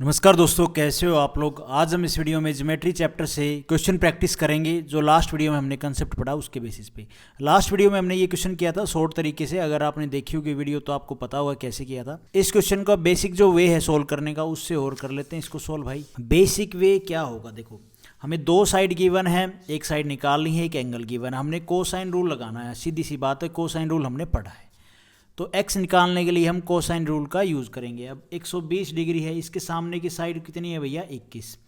नमस्कार दोस्तों, कैसे हो आप लोग। आज हम इस वीडियो में ज्योमेट्री चैप्टर से क्वेश्चन प्रैक्टिस करेंगे जो लास्ट वीडियो में हमने कंसेप्ट पढ़ा उसके बेसिस पे। लास्ट वीडियो में हमने ये क्वेश्चन किया था शॉर्ट तरीके से। अगर आपने देखी होगी वीडियो तो आपको पता होगा कैसे किया था। इस क्वेश्चन का बेसिक जो वे है सोल्व करने का उससे और कर लेते हैं इसको सोल्व। भाई बेसिक वे क्या होगा, देखो हमें दो साइड गिवन है, एक साइड निकालनी है, एक एंगल गिवन है। हमने कोसाइन रूल लगाना है, सीधी सी बात है, कोसाइन रूल हमने पढ़ा है। तो x निकालने के लिए हम कोसाइन रूल का यूज़ करेंगे। अब 120 डिग्री है, इसके सामने की साइड कितनी है भैया, 21,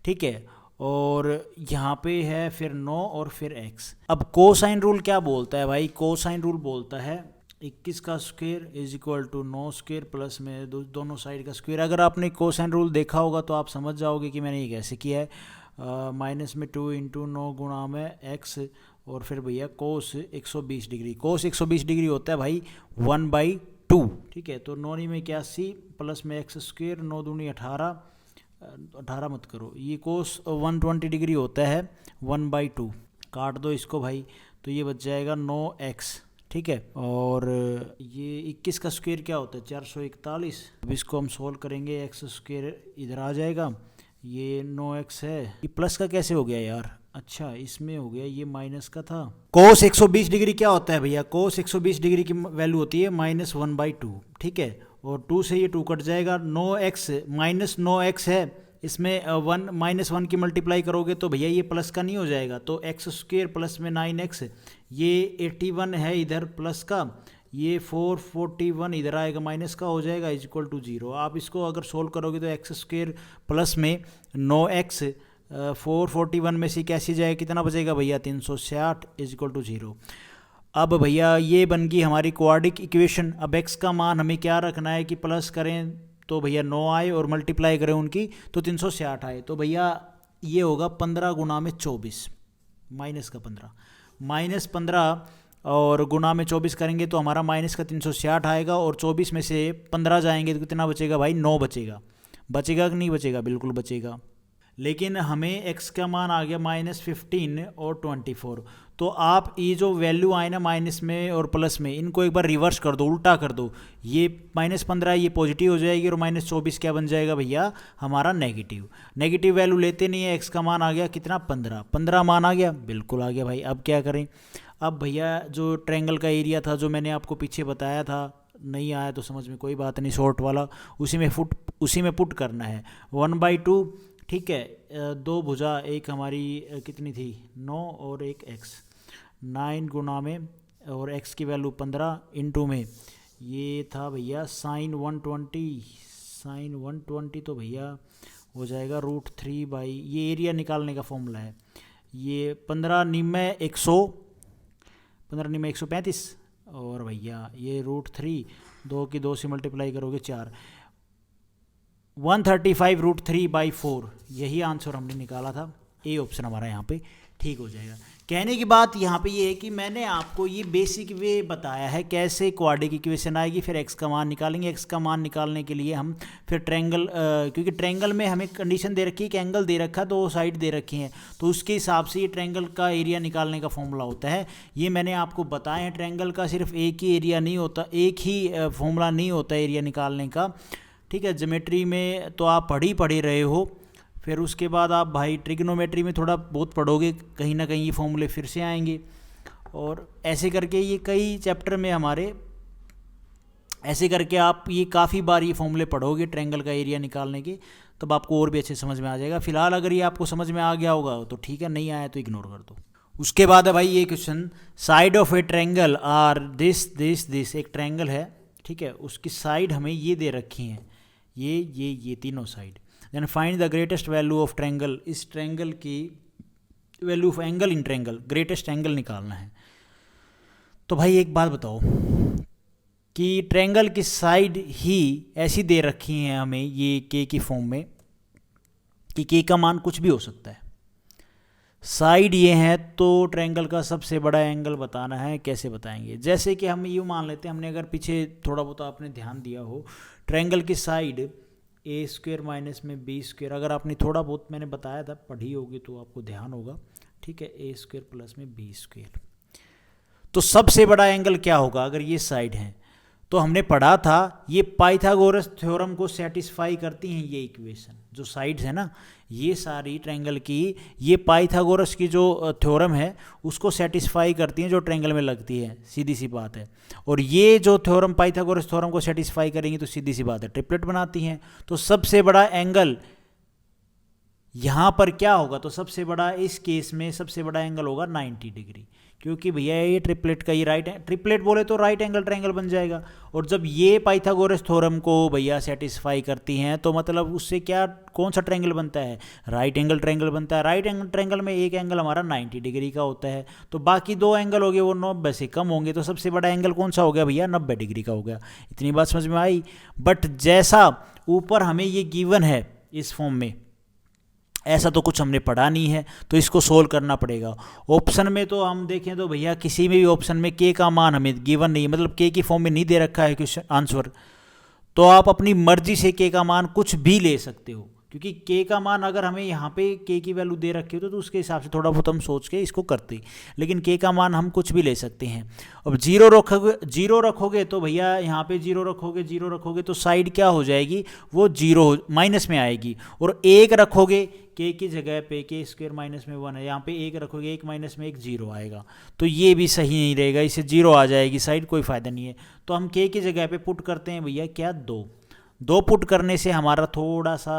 ठीक है। और यहाँ पे है फिर 9 और फिर x। अब कोसाइन रूल क्या बोलता है भाई, कोसाइन रूल बोलता है 21 का square is equal to 9 square plus में दोनों साइड का स्क्वायर। अगर आपने कोसाइन रूल देखा होगा तो आप समझ जाओगे कि मैंने ये कैसे किया है। माइनस में 2 इंटू 9 गुणा में x और फिर भैया कोस 120 डिग्री। कोस 120 डिग्री होता है भाई 1/2, ठीक है। तो 9 में 81 प्लस में एक्स स्क्वेयर, 9 दूनी 18, 18 मत करो, ये कोस 120 डिग्री होता है 1/2। काट दो इसको भाई, तो ये बच जाएगा 9x, ठीक है। और ये 21 का स्क्वायर क्या होता है 441। अब इसको हम सोल्व करेंगे, एक्स स्क्वायर इधर आ जाएगा, ये 9x है। ये प्लस का कैसे हो गया यार, अच्छा इसमें हो गया, ये माइनस का था। कोस 120 डिग्री क्या होता है भैया, कोस 120 डिग्री की वैल्यू होती है -1/2, ठीक है। और 2 से ये 2 कट जाएगा, 9x -9x है, इसमें 1 -1 की मल्टीप्लाई करोगे तो भैया ये प्लस का नहीं हो जाएगा। तो एक्स स्क्वेयर प्लस में 9x, ये 81 है इधर प्लस का, ये 441 इधर आएगा माइनस का हो जाएगा, इज इक्वल टू 0। आप इसको अगर सोल्व करोगे तो एक्स स्क्वेयर प्लस में 9x 441 में से कैसी जाएगा, कितना बचेगा भैया 360 इज इक्वल टू 0। अब भैया ये बन गई हमारी क्वाड्रिक इक्वेशन। अब x का मान हमें क्या रखना है कि प्लस करें तो भैया 9 आए और मल्टीप्लाई करें उनकी तो 360 आए। तो भैया ये होगा 15 गुना में 24, माइनस का 15 और गुना में 24 करेंगे तो हमारा माइनस का 360 आएगा। और 24 में से 15 जाएंगे तो कितना बचेगा भाई, 9 बचेगा। बचेगा कि नहीं बचेगा, बिल्कुल बचेगा। लेकिन हमें x का मान आ गया -15 और 24। तो आप ये जो वैल्यू आए ना माइनस में और प्लस में, इनको एक बार रिवर्स कर दो, उल्टा कर दो। ये -15 ये पॉजिटिव हो जाएगी और -24 क्या बन जाएगा भैया हमारा नेगेटिव। नेगेटिव वैल्यू लेते नहीं है, x का मान आ गया कितना 15 मान आ गया, बिल्कुल आ गया भाई। अब क्या करें, अब भैया जो ट्रायंगल का एरिया था जो मैंने आपको पीछे बताया था, नहीं आया तो समझ में कोई बात नहीं, शॉर्ट वाला उसी में पुट करना है 1/2, ठीक है। 2 भुजा, एक हमारी कितनी थी 9 और एक x, 9 गुना में और x की वैल्यू 15 इंटू में ये था भैया साइन 120 तो भैया हो जाएगा √3 ये एरिया निकालने का फॉर्मूला है। ये 15 निमे 135 और भैया ये √3, 2 की 2 से मल्टीप्लाई करोगे 4, 135 √3/4, यही आंसर हमने निकाला था। ए ऑप्शन हमारा यहाँ पे ठीक हो जाएगा। कहने की बात यहाँ पे ये है कि मैंने आपको ये बेसिक वे बताया है कैसे क्वाड्रिक इक्वेशन आएगी, फिर x का मान निकालेंगे। x का मान निकालने के लिए हम फिर ट्रायंगल, क्योंकि ट्रायंगल में हमें कंडीशन दे रखी है कि एंगल दे रखा है, दो साइड दे रखी हैं, तो उसके हिसाब से ये ट्रायंगल का एरिया निकालने का फॉर्मूला होता है। ये मैंने आपको बताया है, ट्रायंगल का सिर्फ एक ही एरिया नहीं होता, एक ही फॉर्मूला नहीं होता एरिया निकालने का, ठीक है। ज्योमेट्री में तो आप पढ़ ही रहे हो, फिर उसके बाद आप भाई ट्रिग्नोमेट्री में थोड़ा बहुत पढ़ोगे, कहीं ना कहीं ये फॉर्मूले फिर से आएंगे। और ऐसे करके ये कई चैप्टर में हमारे, ऐसे करके आप ये काफ़ी बार ये फॉर्मूले पढ़ोगे ट्रायंगल का एरिया निकालने के, तब आपको और भी अच्छे समझ में आ जाएगा। फिलहाल अगर ये आपको समझ में आ गया होगा तो ठीक है, नहीं आया तो इग्नोर कर दो। उसके बाद है भाई ये question, side of a triangle are this एक ट्रायंगल है, ठीक है, उसकी साइड हमें ये दे रखी हैं, ये तीनों side. Then find the greatest value of triangle, इस ट्रायंगल की value of angle in triangle, greatest angle निकालना है। तो भाई एक बात बताओ कि ट्रायंगल की साइड ही ऐसी दे रखी हैं हमें ये के की फॉर्म में कि के का मान कुछ भी हो सकता है। साइड ये है तो ट्रायंगल का सबसे बड़ा एंगल बताना है, कैसे बताएंगे। जैसे कि हम यूँ मान लेते हैं, हमने अगर पीछे थोड़ा बहुत आपने ध्यान दिया हो, ट्रायंगल की साइड a² माइनस में b², अगर आपने थोड़ा बहुत मैंने बताया था पढ़ी होगी तो आपको ध्यान होगा, ठीक है, a² प्लस में b²। तो सबसे बड़ा एंगल क्या होगा अगर ये साइड है, तो हमने पढ़ा था ये पाइथागोरस थ्योरम को सेटिस्फाई करती हैं ये इक्वेशन, जो साइड्स है ना ये सारी ट्रायंगल की, ये पाइथागोरस की जो थ्योरम है उसको सेटिस्फाई करती हैं जो ट्रायंगल में लगती है, सीधी सी बात है। और ये जो थ्योरम पाइथागोरस थ्योरम को सेटिस्फाई करेंगी तो सीधी सी बात है ट्रिपलेट बनाती हैं। तो सबसे बड़ा एंगल यहाँ पर क्या होगा, तो सबसे बड़ा इस केस में सबसे बड़ा एंगल होगा 90 डिग्री, क्योंकि भैया ये ट्रिपलेट का ये ट्रिपलेट बोले तो राइट एंगल ट्रायंगल बन जाएगा। और जब ये पाइथागोरस थ्योरम को भैया सेटिस्फाई करती हैं तो मतलब उससे क्या कौन सा ट्रायंगल बनता है, राइट एंगल ट्रायंगल बनता है। राइट एंगल ट्रायंगल में एक एंगल हमारा 90 डिग्री का होता है, तो बाकी दो एंगल हो गए वो 90 से कम होंगे, तो सबसे बड़ा एंगल कौन सा हो गया भैया, 90 डिग्री का हो गया। इतनी बात समझ में आई। बट जैसा ऊपर हमें ये गिवन है इस फॉर्म में, ऐसा तो कुछ हमने पढ़ा नहीं है, तो इसको सोल्व करना पड़ेगा। ऑप्शन में तो हम देखें तो भैया किसी में भी ऑप्शन में के का मान हमें गिवन नहीं है, मतलब के की फॉर्म में नहीं दे रखा है क्वेश्चन आंसर, तो आप अपनी मर्जी से के का मान कुछ भी ले सकते हो, क्योंकि के का मान अगर हमें यहाँ पे के की वैल्यू दे रखी हो तो उसके हिसाब से थोड़ा बहुत हम सोच के इसको करते, लेकिन के का मान हम कुछ भी ले सकते हैं। अब जीरो रखोगे तो भैया यहाँ पे जीरो रखोगे तो साइड क्या हो जाएगी, वो जीरो माइनस में आएगी। और एक रखोगे के की जगह पे के स्क्वायर माइनस में 1 है, यहाँ पे एक रखोगे एक माइनस में एक जीरो आएगा, तो ये भी सही नहीं रहेगा, इससे जीरो आ जाएगी साइड, कोई फ़ायदा नहीं है। तो हम के की जगह पे पुट करते हैं भैया क्या, दो पुट करने से हमारा थोड़ा सा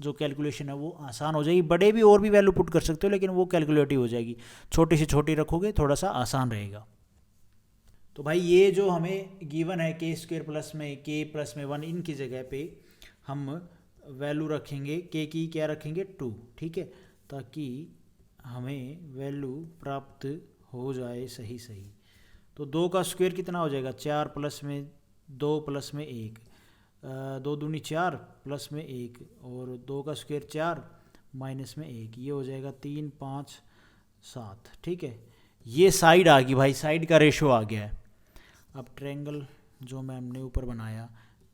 जो कैलकुलेशन है वो आसान हो जाएगी। बड़े भी और भी वैल्यू पुट कर सकते हो, लेकिन वो कैलकुलेटिव हो जाएगी, छोटी से छोटी रखोगे थोड़ा सा आसान रहेगा। तो भाई ये जो हमें गिवन है के स्क्वायर प्लस में के प्लस में 1, इनकी जगह पे हम वैल्यू रखेंगे के की, क्या रखेंगे 2, ठीक है, ताकि हमें वैल्यू प्राप्त हो जाए सही। तो 2 का स्क्वायर कितना हो जाएगा, 4 प्लस में 2 प्लस में 1, 2 दूनी 4 प्लस में 1, और 2 का स्क्वायर 4 माइनस में 1, ये हो जाएगा 3 5 7, ठीक है। ये साइड आ गई भाई, साइड का रेशो आ गया है। अब ट्रायंगल जो मैं हमने ऊपर बनाया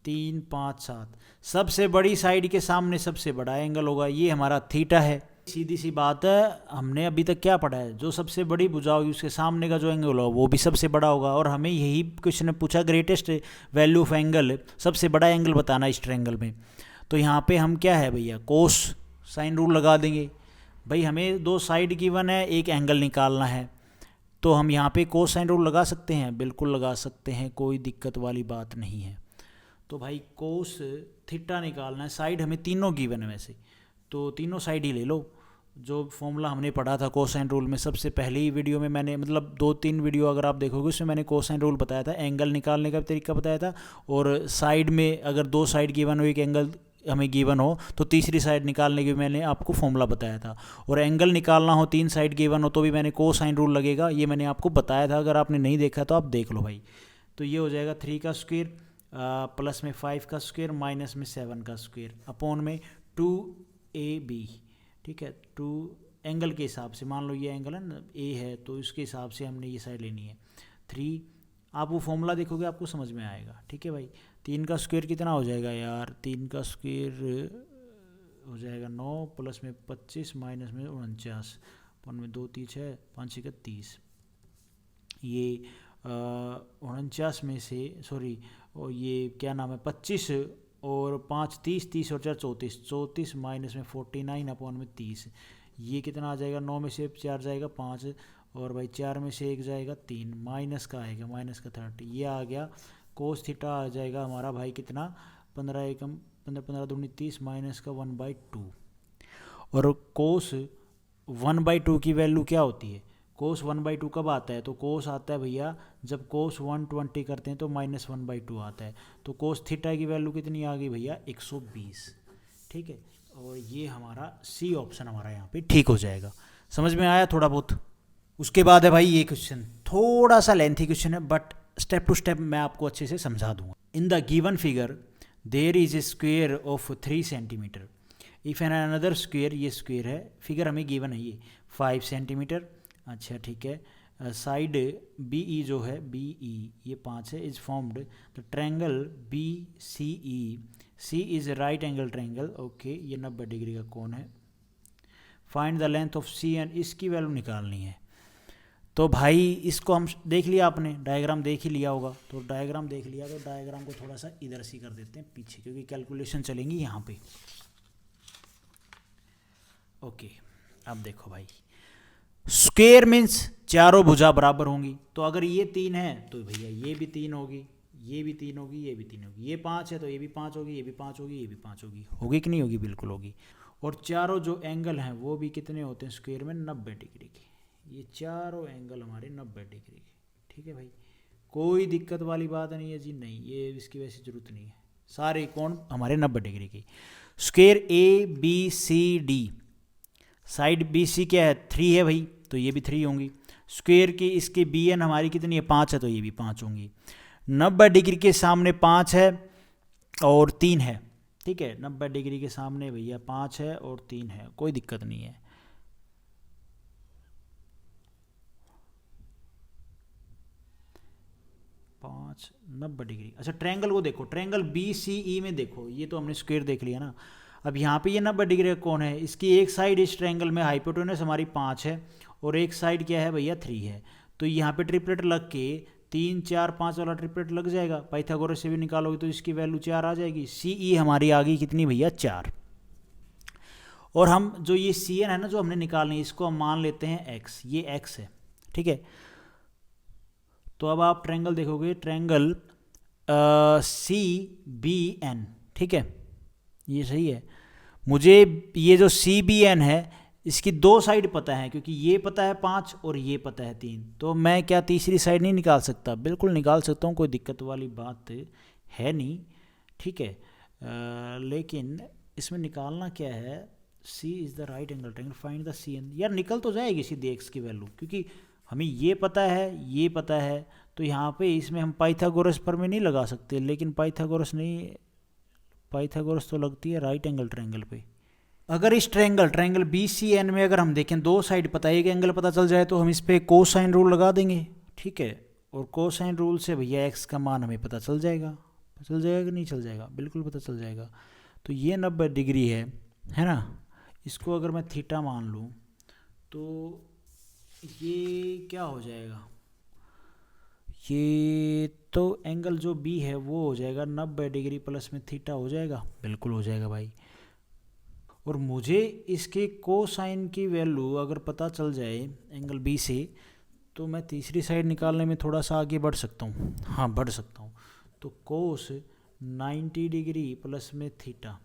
3 5 7, सबसे बड़ी साइड के सामने सबसे बड़ा एंगल होगा, ये हमारा थीटा है। सीधी सी बात है, हमने अभी तक क्या पढ़ा है, जो सबसे बड़ी भुजा होगी उसके सामने का जो एंगल होगा वो भी सबसे बड़ा होगा। और हमें यही क्वेश्चन ने पूछा ग्रेटेस्ट वैल्यू ऑफ एंगल, सबसे बड़ा एंगल बताना इस ट्रायंगल में। तो यहाँ पे हम क्या है भैया, कोस साइन रूल लगा देंगे। भाई हमें दो साइड गिवन है, एक एंगल निकालना है, तो हम यहाँ पे कोस साइन रूल लगा सकते हैं, बिल्कुल लगा सकते हैं, कोई दिक्कत वाली बात नहीं है। तो भाई कोस थीटा निकालना है, साइड हमें तीनों गिवन है वैसे, तो तीनों साइड ही ले लो। जो फॉर्मूला हमने पढ़ा था कोसाइन रूल में, सबसे पहली वीडियो में मैंने, मतलब 2-3 वीडियो अगर आप देखोगे उसमें मैंने कोसाइन रूल बताया था, एंगल निकालने का तरीका बताया था। और साइड में अगर दो साइड गिवन हो, एक एंगल हमें गिवन हो, तो तीसरी साइड निकालने की मैंने आपको फॉर्मूला बताया था। और एंगल निकालना हो, 3 साइड गिवन हो, तो भी मैंने कोसाइन रूल लगेगा, ये मैंने आपको बताया था। अगर आपने नहीं देखा तो आप देख लो भाई। तो ये हो जाएगा 3 का स्क्वायर प्लस में 5 का स्क्वायर माइनस में 7 का स्क्वायर अपॉन में 2ab, ठीक है। 2 एंगल के हिसाब से, मान लो ये एंगल है ना ए है, तो इसके हिसाब से हमने ये साइड लेनी है 3। आप वो फॉर्मूला देखोगे आपको समझ में आएगा, ठीक है भाई। 3 का स्क्वायर कितना हो जाएगा यार, 3 का स्क्वायर हो जाएगा 9 प्लस में 25 माइनस में 49 अपन में 2 3 6 5 6 30। ये 49 में से सॉरी, और ये क्या नाम है 25 और 5 30, 30 और 4 34, 34 माइनस में 49 अपॉन में 30। ये कितना आ जाएगा, 9 में से 4 जाएगा 5, और भाई 4 में से 1 जाएगा 3, माइनस का आएगा माइनस का 30। ये आ गया कोस थीटा आ जाएगा हमारा भाई कितना, 15 एकम 15 दूनी 30 माइनस का 1/2। और कोस 1/2 की वैल्यू क्या होती है, कोस 1/2 कब आता है, तो कोस आता है भैया जब कोस 120 करते हैं तो माइनस 1/2 आता है। तो कोस थीटा की वैल्यू कितनी आ गई भैया 120, ठीक है। और ये हमारा सी ऑप्शन हमारा यहाँ पे ठीक हो जाएगा। समझ में आया थोड़ा बहुत। उसके बाद है भाई ये क्वेश्चन, थोड़ा सा लेंथी क्वेश्चन है, बट स्टेप टू स्टेप मैं आपको अच्छे से समझा दूंगा। In the given figure there is a square of 3 centimetre if an another square, ये स्क्वेयर है, फिगर हमें गिवन है ये 5 सेंटीमीटर। अच्छा ठीक है। साइड बी ई जो है बी ई ये 5 है, is formed the triangle B C E, C is right angle triangle, okay. ये 90 डिग्री का कोण है। Find the length of C and, इसकी वैल्यू निकालनी है। तो भाई इसको हम देख लिया, आपने डायग्राम देख ही लिया होगा, तो डायग्राम देख लिया तो डायग्राम को थोड़ा सा इधर से कर देते हैं पीछे, क्योंकि कैलकुलेशन चलेंगी यहाँ पे। ओके, अब देखो भाई, स्क्वायर मीन्स चारों भुजा बराबर होंगी, तो अगर ये 3 है तो भैया ये भी 3 होगी, ये भी 3 होगी, ये भी 3 होगी, ये 5 है तो ये भी 5 होगी, ये भी 5 होगी, ये भी 5 होगी। होगी कि नहीं होगी? बिल्कुल होगी। और चारों जो एंगल हैं वो भी कितने होते हैं स्क्वायर में? 90 डिग्री के। ये चारों एंगल हमारे 90 डिग्री के। ठीक है भाई, कोई दिक्कत वाली बात नहीं है जी, नहीं, ये इसकी वैसे ज़रूरत नहीं है। सारे कोण हमारे 90 डिग्री के। Square A B C D, side B C क्या है? 3 है भाई, तो ये भी 3 होंगी। स्क्वायर की इसके बी एन हमारी कितनी है? 5 है, तो ये भी 5 होंगी। 90 डिग्री के सामने 5 है और 3 है। ठीक है, 90 डिग्री के सामने भैया 5 है और 3 है, कोई दिक्कत नहीं है। पाँच 90 डिग्री। अच्छा, ट्रायंगल को देखो, ट्रायंगल बी सी ई में देखो, ये तो हमने स्क्वायर देख लिया ना। अब यहाँ पे ये 90 डिग्री का कौन है? इसकी एक साइड इस ट्रायंगल में हाइपोटेनस हमारी 5 है और एक साइड क्या है भैया? 3 है। तो यहाँ पे ट्रिपलेट लग के 3 4 5 वाला ट्रिपलेट लग जाएगा। पाइथागोरस से भी निकालोगे तो इसकी वैल्यू 4 आ जाएगी। सी ई हमारी आ गई कितनी भैया? 4। और हम जो ये सी एन है ना जो हमने निकालनी है, इसको हम मान लेते हैं एक्स, ये एक्स है। ठीक है, तो अब आप ट्रायंगल देखोगे, ट्रायंगल सी बी एन। ठीक है, ये सही है। मुझे ये जो सी बी एन है इसकी 2 साइड पता है, क्योंकि ये पता है 5 और ये पता है 3, तो मैं क्या तीसरी साइड नहीं निकाल सकता? बिल्कुल निकाल सकता हूँ, कोई दिक्कत वाली बात है नहीं। ठीक है, लेकिन इसमें निकालना क्या है? C is the right angle triangle, find the C N. यार निकल तो जाएगी सीधे एक्स की वैल्यू, क्योंकि हमें ये पता है, ये पता है, तो यहाँ पे इसमें हम पाइथागोरस पर में नहीं लगा सकते, लेकिन पाइथागोरस नहीं, पाइथागोरस तो लगती है राइट एंगल ट्रायंगल पे। अगर इस ट्रायंगल बी सी एन में अगर हम देखें 2 साइड पता है, एक एंगल पता चल जाए, तो हम इस पर कोसाइन रूल लगा देंगे। ठीक है, और कोसाइन रूल से भैया एक्स का मान हमें पता चल जाएगा। चल जाएगा कि नहीं चल जाएगा? बिल्कुल पता चल जाएगा। तो ये 90 डिग्री है ना, इसको अगर मैं थीटा मान लूँ तो ये क्या हो जाएगा? ये तो एंगल जो बी है वो हो जाएगा 90 डिग्री प्लस में थीटा हो जाएगा। बिल्कुल हो जाएगा भाई। और मुझे इसके कोसाइन की वैल्यू अगर पता चल जाए एंगल बी से, तो मैं तीसरी साइड निकालने में थोड़ा सा आगे बढ़ सकता हूँ। हाँ, बढ़ सकता हूँ। तो कोस 90 डिग्री प्लस में थीटा,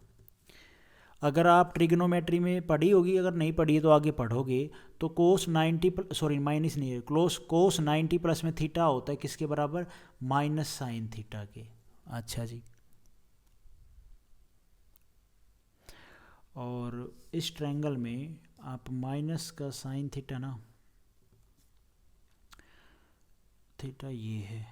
अगर आप ट्रिग्नोमेट्री में पढ़ी होगी, अगर नहीं पढ़ी है तो आगे पढ़ोगे, तो कोस 90 सॉरी माइनस नहीं है, कोस 90 प्लस में थीटा होता है किसके बराबर? माइनस साइन थीटा के। अच्छा जी, और इस ट्रायंगल में आप माइनस का साइन थीटा ना, थीटा ये है,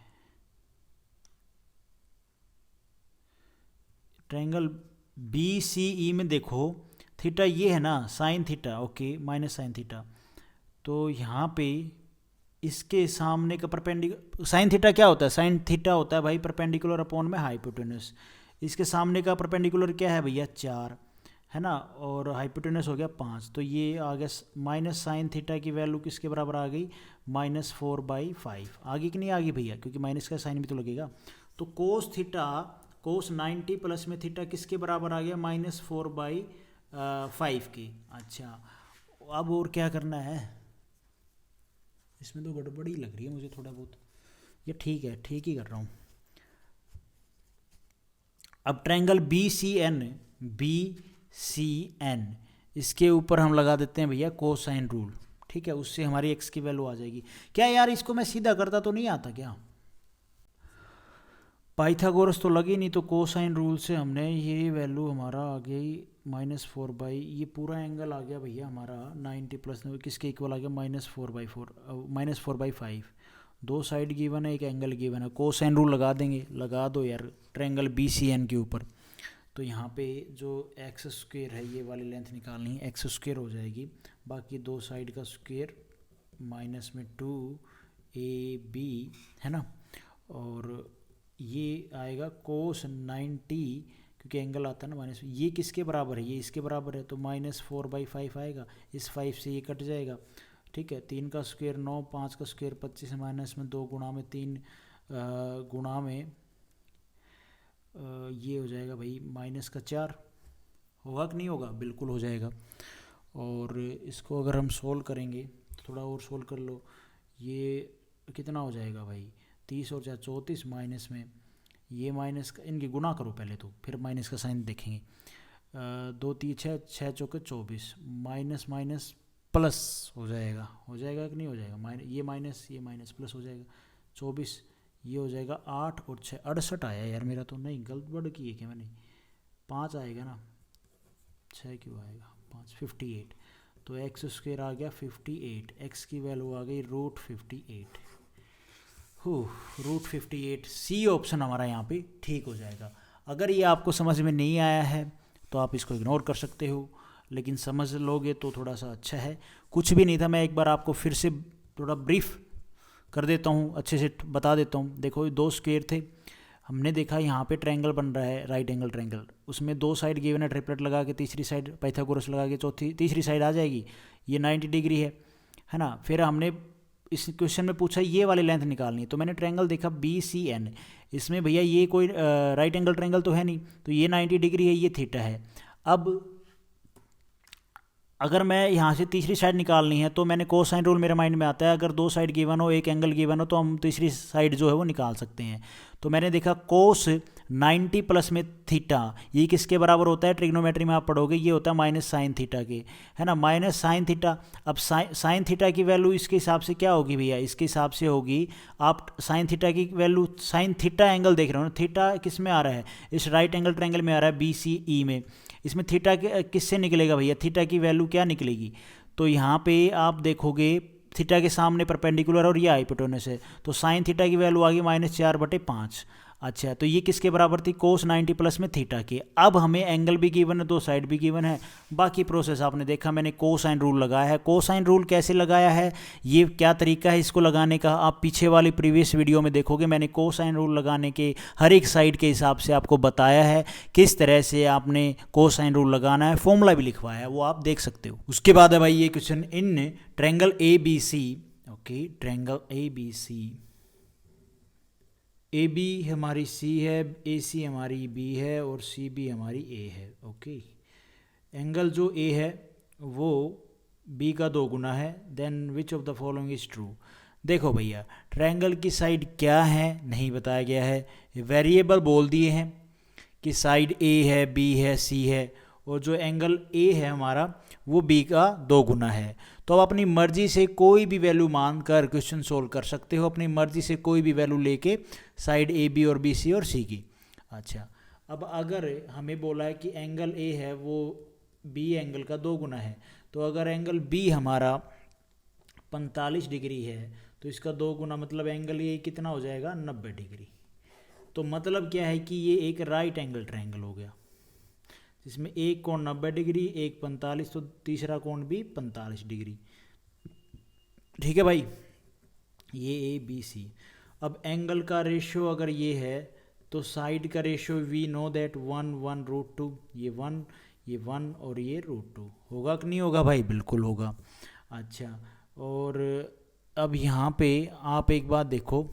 ट्रायंगल बी सी ई में देखो, थीटा ये है ना, sine theta, okay, minus sine theta. तो यहाँ पे इसके सामने का परपेंडिकुलर, साइन थीटा क्या होता है? साइन थीटा होता है भाई परपेंडिकुलर अपॉन में हाइपोटेनस। इसके सामने का परपेंडिकुलर क्या है भैया? 4 है ना, और हाइपोटेनस हो गया 5, तो ये आ गया माइनस साइन थीटा की वैल्यू किसके बराबर आ गई? -4/5। आ गई कि नहीं आ गई भैया? क्योंकि माइनस का साइन भी तो लगेगा। तो कोस थीटा, कोस 90 प्लस में थीटा किसके बराबर आ गया? -4/5 के। अच्छा, अब और क्या करना है? इसमें तो गड़बड़ी लग रही है मुझे थोड़ा बहुत। ये ठीक है, ठीक ही कर रहा हूँ। अब ट्रायंगल बी सी एन, इसके ऊपर हम लगा देते हैं भैया कोसाइन रूल। ठीक है, उससे हमारी एक्स की वैल्यू आ जाएगी। क्या यार इसको मैं सीधा करता तो नहीं आता क्या? पाइथागोरस तो लगी नहीं, तो कोसाइन रूल से हमने ये वैल्यू हमारा आ गई -4/, ये पूरा एंगल आ गया भैया हमारा 90 प्लस किसके इक्वल आ गया? -4/5। 2 साइड गिवन है, एक एंगल गिवन है, कोसाइन रूल लगा देंगे। लगा दो यार ट्रायंगल बी सी एन के ऊपर। तो यहाँ पे जो एक्स स्क्वायर है, ये वाली लेंथ निकालनी है, एक्स स्क्वायर हो जाएगी, बाकी 2 साइड का स्क्वायर माइनस में 2ab है ना, और ये आएगा कोस 90, क्योंकि एंगल आता है ना माइनस, ये किसके बराबर है? ये इसके बराबर है, तो -4/5 आएगा। इस 5 से ये कट जाएगा, ठीक है। 3 का स्क्वायर 9, 5 का स्क्वायर 25 माइनस में 2 गुणा में 3 गुणा में ये हो जाएगा भाई माइनस का 4। होगा कि नहीं होगा? बिल्कुल हो जाएगा। और इसको अगर हम सोल्व करेंगे तो थोड़ा और सोल्व कर लो, ये कितना हो जाएगा भाई 30 और 4 34 माइनस में ये माइनस का, इनकी गुना करो पहले तो फिर माइनस का साइन देखेंगे। 2 3 6 6 चौके 24 माइनस माइनस प्लस हो जाएगा कि नहीं हो जाएगा? ये माइनस प्लस हो जाएगा 24, ये हो जाएगा 8 और 6 68 आया यार मेरा तो, नहीं गलत वर्ड की है क्या मैंने? 5 आएगा ना, 6 क्यों आएगा? 5 58। तो एक्स स्क्वायर आ गया 58, एक्स की वैल्यू आ गई √58। √58 सी ऑप्शन हमारा यहाँ पे ठीक हो जाएगा। अगर ये आपको समझ में नहीं आया है तो आप इसको इग्नोर कर सकते हो, लेकिन समझ लोगे तो थोड़ा सा अच्छा है। कुछ भी नहीं था, मैं एक बार आपको फिर से थोड़ा ब्रीफ कर देता हूँ, अच्छे से बता देता हूँ। देखो 2 स्क्वायर थे, हमने देखा यहाँ पे ट्रायंगल बन रहा है, राइट एंगल ट्रायंगल, उसमें 2 साइड गिवन है, ट्रिपलेट लगा के तीसरी साइड पाइथागोरस लगा के तीसरी साइड आ जाएगी, ये 90 डिग्री है ना। फिर हमने इस क्वेश्चन में पूछा ये वाली लेंथ निकालनी है, तो मैंने ट्रायंगल देखा BCN, इसमें भैया ये कोई राइट एंगल ट्रायंगल तो है नहीं, तो ये 90 डिग्री है, ये थीटा है। अब अगर मैं यहाँ से तीसरी साइड निकालनी है तो मैंने कोसाइन रूल मेरे माइंड में आता है, अगर 2 साइड गिवन हो, एक एंगल गिवन हो, तो हम तीसरी साइड जो है वो निकाल सकते हैं। तो मैंने देखा कोस 90 प्लस में थीटा, ये किसके बराबर होता है? ट्रिग्नोमेट्री में आप पढ़ोगे, ये होता है माइनस साइन थीटा के, है ना, माइनस साइन थीटा। अब साइन थीटा की वैल्यू इसके हिसाब से क्या होगी भैया? इसके हिसाब से होगी, आप साइन थीटा की वैल्यू, साइन थीटा एंगल देख रहे हो ना, थीटा किस में आ रहा है? इस राइट एंगल ट्रायंगल में आ रहा है BCE में। इसमें थीटा किससे निकलेगा भैया? थीटा की वैल्यू क्या निकलेगी? तो यहाँ पे आप देखोगे थीटा के सामने परपेंडिकुलर और ये हाइपोटेन्यूस है, तो साइन थीटा की वैल्यू आ गई -4/5। अच्छा, तो ये किसके बराबर थी? कोस 90 प्लस में थीटा के। अब हमें एंगल भी गिवन है, 2 साइड भी गिवन है, बाकी प्रोसेस आपने देखा, मैंने कोसाइन रूल लगाया है। कोसाइन रूल कैसे लगाया है, ये क्या तरीका है इसको लगाने का, आप पीछे वाली प्रीवियस वीडियो में देखोगे, मैंने कोसाइन रूल लगाने के हर एक साइड के हिसाब से आपको बताया है किस तरह से आपने कोसाइन रूल लगाना है, फॉर्मूला भी लिखवाया है, वो आप देख सकते हो। उसके बाद है भाई ये question, in triangle ABC, okay, triangle ABC, AB हमारी C है, AC हमारी B है और CB हमारी A है, ओके। एंगल जो A है वो B का 2 गुना है, then which of the following is true. देखो भैया, ट्रायंगल की साइड क्या है नहीं बताया गया है, वेरिएबल बोल दिए हैं कि साइड A है, B है, C है, और जो एंगल A है हमारा वो B का 2 गुना है। तो आप अपनी मर्जी से कोई भी वैल्यू मानकर क्वेश्चन सोल्व कर सकते हो, अपनी मर्जी से कोई भी वैल्यू लेके साइड A B और B C और C की। अच्छा, अब अगर हमें बोला है कि एंगल A है वो B एंगल का 2 गुना है, तो अगर एंगल B हमारा 45 डिग्री है तो इसका 2 गुना मतलब एंगल ये कितना हो जाएगा? 90 डिग्री। तो मतलब क्या है कि ये एक राइट एंगल ट्रायंगल हो गया, जिसमें एक कोण 90 डिग्री, एक 45, तो तीसरा कोण भी 45 डिग्री। ठीक है भाई, ये ABC। अब एंगल का रेशियो अगर ये है तो साइड का रेशियो वी नो दैट 1 1 √2, ये 1 और ये √2, होगा कि नहीं होगा भाई? बिल्कुल होगा। अच्छा, और अब यहाँ पे आप एक बात देखो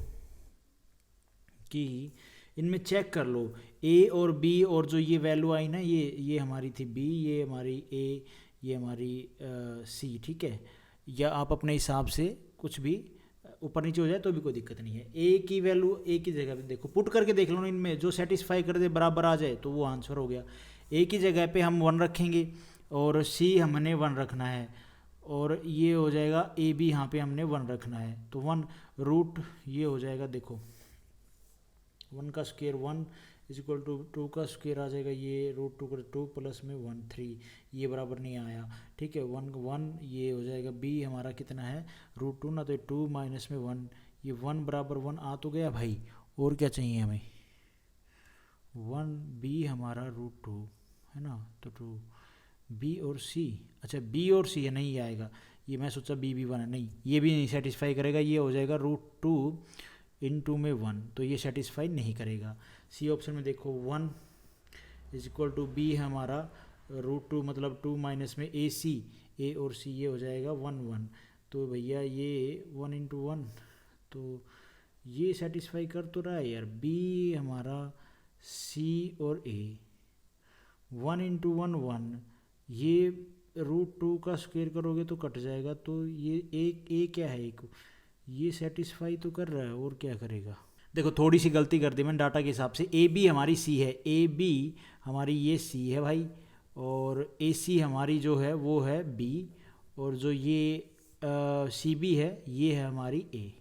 कि इनमें चेक कर लो, A और B, और जो ये वैल्यू आई ना, ये हमारी थी B, ये हमारी A, ये हमारी C, ठीक है। या आप अपने हिसाब से कुछ भी ऊपर नीचे हो जाए तो भी कोई दिक्कत नहीं है। A की वैल्यू A की जगह पे देखो, पुट करके देख लो ना, इनमें जो सेटिस्फाई कर दे बराबर आ जाए तो वो आंसर हो गया। A की जगह पे हम 1 रखेंगे और C हमने 1 रखना है, और ये हो जाएगा AB यहाँ पे हमने 1 रखना है, तो 1 रूट ये हो जाएगा, देखो 1 का स्क्वायर 1 इक्वल टू 2 का स्क्वायर आ जाएगा, ये √2 का 2 प्लस में 1 3, ये बराबर नहीं आया, ठीक है। 1 ये हो जाएगा, B हमारा कितना है? √2 ना, तो 2 माइनस में 1, ये 1 बराबर 1 आ तो गया भाई, और क्या चाहिए हमें? 1 B हमारा √2 है ना, तो 2 B और C। अच्छा, B और C नहीं आएगा, ये मैं सोचा B1 है, नहीं, ये भी नहीं सेटिस्फाई करेगा, ये हो जाएगा √2 × में 1, तो ये सेटिस्फाई नहीं करेगा। C ऑप्शन में देखो 1 इक्वल टू B हमारा √2 मतलब 2 माइनस में AC, A और C, ये हो जाएगा 1 1, तो भैया ये 1 × 1, तो ये सेटिस्फाई कर तो रहा है यार। बी हमारा सी और ए, 1 × 1 1, ये √2 का स्क्वायर करोगे तो कट जाएगा, तो ये एक ए क्या है, एक ये सेटिस्फाई तो कर रहा है, और क्या करेगा। देखो थोड़ी सी गलती कर दी मैंने डाटा के हिसाब से। ए बी हमारी सी है, ए बी हमारी ये सी है भाई, और ए सी हमारी जो है वो है बी, और जो ये सी बी है ये है हमारी ए।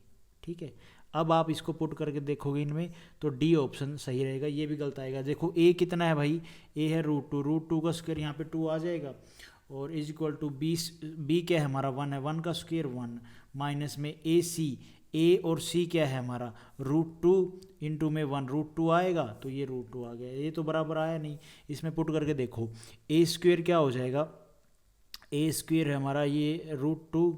ठीक है, अब आप इसको पुट करके देखोगे इनमें तो डी ऑप्शन सही रहेगा, ये भी गलत आएगा। देखो ए कितना है भाई, ए है √2 का स्क्वायर यहाँ पे 2 आ जाएगा, और इज इक्वल टू बी क्या है हमारा 1 है, 1 का स्क्वायर 1, माइनस में ए सी, ए और सी क्या है हमारा √2 इंटू में 1, √2 आएगा, तो ये √2 आ गया, ये तो बराबर आया नहीं। इसमें पुट करके देखो, ए स्क्वायर क्या हो जाएगा, ए स्क्वायर है हमारा ये √2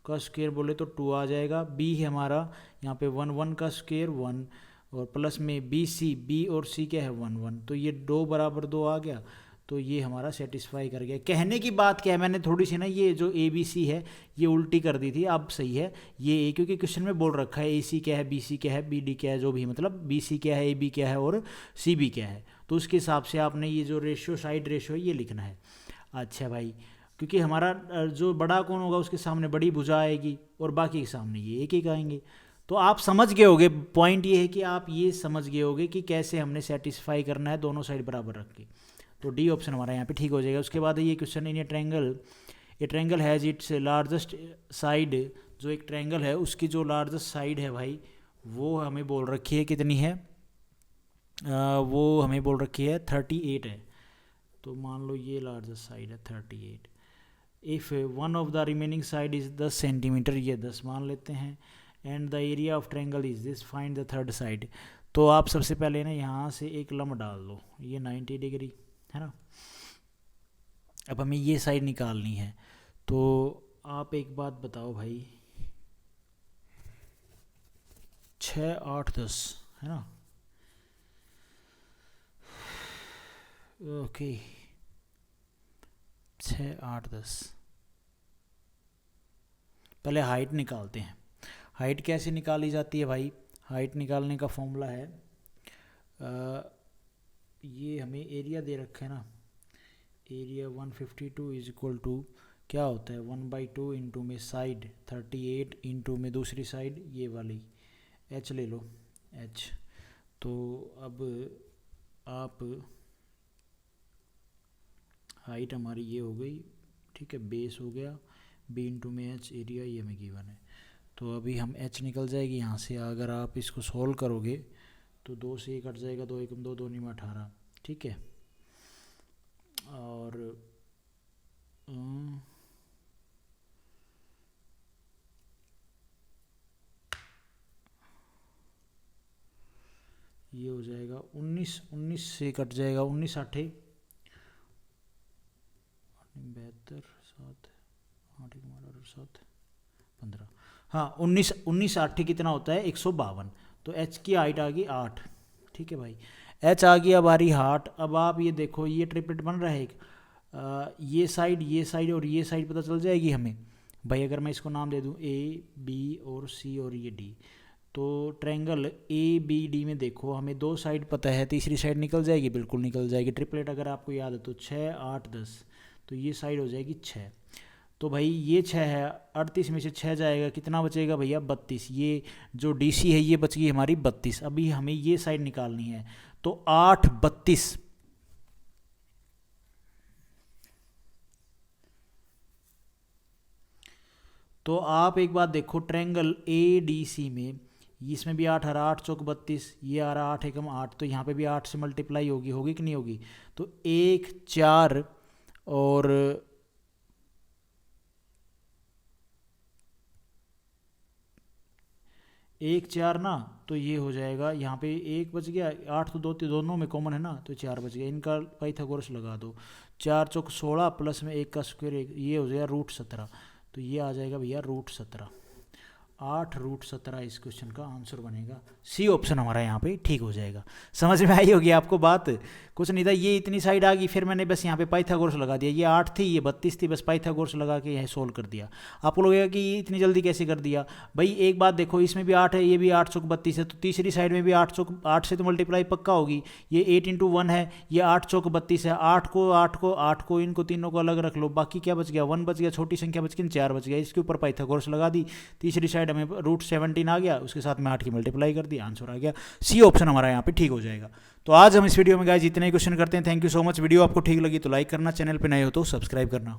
का स्क्वायर बोले तो 2 आ जाएगा, बी है हमारा यहाँ पे 1 का स्क्वायर 1, और प्लस में बी सी, बी और सी क्या है 1 1, तो ये 2 बराबर 2 आ गया, तो ये हमारा सेटिस्फाई कर गया। कहने की बात क्या है, मैंने थोड़ी सी ना ये जो ए बी सी है ये उल्टी कर दी थी, अब सही है ये ए, क्योंकि क्वेश्चन में बोल रखा है ए सी क्या है, बी सी क्या है, बी डी क्या है, जो भी मतलब बी सी क्या है, ए बी क्या है और सी बी क्या है, तो उसके हिसाब से आपने ये जो रेशियो साइड रेशियो है ये लिखना है। अच्छा भाई, क्योंकि हमारा जो बड़ा कौन होगा उसके सामने बड़ी भुजा आएगी और बाकी के सामने ये एक एक आएंगे। तो आप समझ गए होगे, पॉइंट ये है कि आप ये समझ गए होगे कि कैसे हमने सेटिस्फाई करना है दोनों साइड बराबर रख के, तो डी ऑप्शन हमारा यहाँ पे ठीक हो जाएगा। उसके बाद ये question, in A triangle has its largest side, जो एक ट्रायंगल है उसकी जो लार्जेस्ट साइड है भाई वो हमें बोल रखी है कितनी है, वो हमें बोल रखी है 38 है, तो मान लो ये लार्जेस्ट साइड है 38। If one of the remaining side is 10 centimetre, ये 10 मान लेते हैं, and the area of triangle is this, find the third side. तो आप सबसे पहले ना यहाँ से एक लंब डाल दो, ये 90 डिग्री है ना। अब हमें ये साइड निकालनी है, तो आप एक बात बताओ भाई, 6 8 10 है ना, ओके 6 8 10। पहले हाइट निकालते हैं। हाइट कैसे निकाली जाती है भाई, हाइट निकालने का फॉर्मूला है, ये हमें एरिया दे रखा है ना, एरिया 152 इज इक्वल टू क्या होता है 1/2 इंटू में साइड 38 इंटू में दूसरी साइड ये वाली h ले लो h। तो अब आप हाइट हमारी ये हो गई, ठीक है, बेस हो गया, b इंटू में h, एरिया ये हमें गिवन है। तो अभी हम h निकल जाएगी यहाँ से, अगर आप इसको सॉल्व करोगे तो 2 से 1 कट जाएगा, 2 1 2 2 9 18, ठीक है। और ये हो जाएगा 19 19 से कट जाएगा, 19 8 72 7 8 7 15, हाँ 19 19 8 कितना होता है 152। तो h की हाइट आ गई 8, ठीक है भाई, h आ गई अब आ रही हार्ट। अब आप ये देखो ये ट्रिपलेट बन रहा है एक, ये साइड और ये साइड पता चल जाएगी हमें भाई। अगर मैं इसको नाम दे दूँ ए बी और सी और ये डी, तो ट्रायंगल ए बी डी में देखो हमें 2 साइड पता है, तीसरी साइड निकल जाएगी, बिल्कुल निकल जाएगी। ट्रिपलेट अगर आपको याद है तो 6 8 10, तो ये साइड हो जाएगी 6। तो भाई ये 6 है, 38 में से 6 जाएगा, कितना बचेगा भैया 32। ये जो डी सी है ये बच गई हमारी 32। अभी हमें ये साइड निकालनी है, तो 8 32, तो आप एक बात देखो ट्रायंगल ए डी सी में, इसमें भी 8 आ रहा, 8 चौक 32, ये आ रहा 8 एकम 8, तो यहाँ पे भी 8 से मल्टीप्लाई होगी कि नहीं होगी। तो 1 4 और 1 4 ना, तो ये हो जाएगा यहाँ पे 1 बच गया, 8 तो दोनों में कॉमन है ना, तो 4 बच गया। इनका पाइथागोरस लगा दो, 4 चौक 16 प्लस में 1 का स्क्वायर, ये हो जाएगा √17, तो ये आ जाएगा भैया √17। 8√17 इस क्वेश्चन का आंसर बनेगा। सी ऑप्शन हमारा यहाँ पे ठीक हो जाएगा। समझ में आई होगी आपको बात? कुछ नहीं था, ये इतनी साइड आ गई, फिर मैंने बस यहाँ पे पाइथागोरस लगा दिया। ये 8 थी, ये 32 थी, बस पाइथागोरस लगा के यह सोल्व कर दिया। आपको लगेगा कि ये इतनी जल्दी कैसे कर दिया? भाई एक बात देखो, इसमें भी 8 है, ये भी 8 चौक 32 है, तो तीसरी साइड में भी 8 से तो मल्टीप्लाई पक्का होगी। ये 8 × 1 है, ये 8 चौक 32 है। 8 को इनको तीनों को अलग रख लो, बाकी क्या बच गया? 1 बच गया, छोटी संख्या बच गई 4 बच गया। इसके ऊपर पाइथागोरस लगा दी, तीसरी साइड हमें √17 आ गया, उसके साथ में 8 की मल्टीप्लाई कर दी, आंसर आ गया। सी ऑप्शन हमारा यहाँ पे ठीक हो जाएगा। तो आज हम इस वीडियो में गाइस इतने ही क्वेश्चन करते हैं। Thank you so much. Video आपको ठीक लगी तो लाइक करना, चैनल पे नए हो तो सब्सक्राइब करना।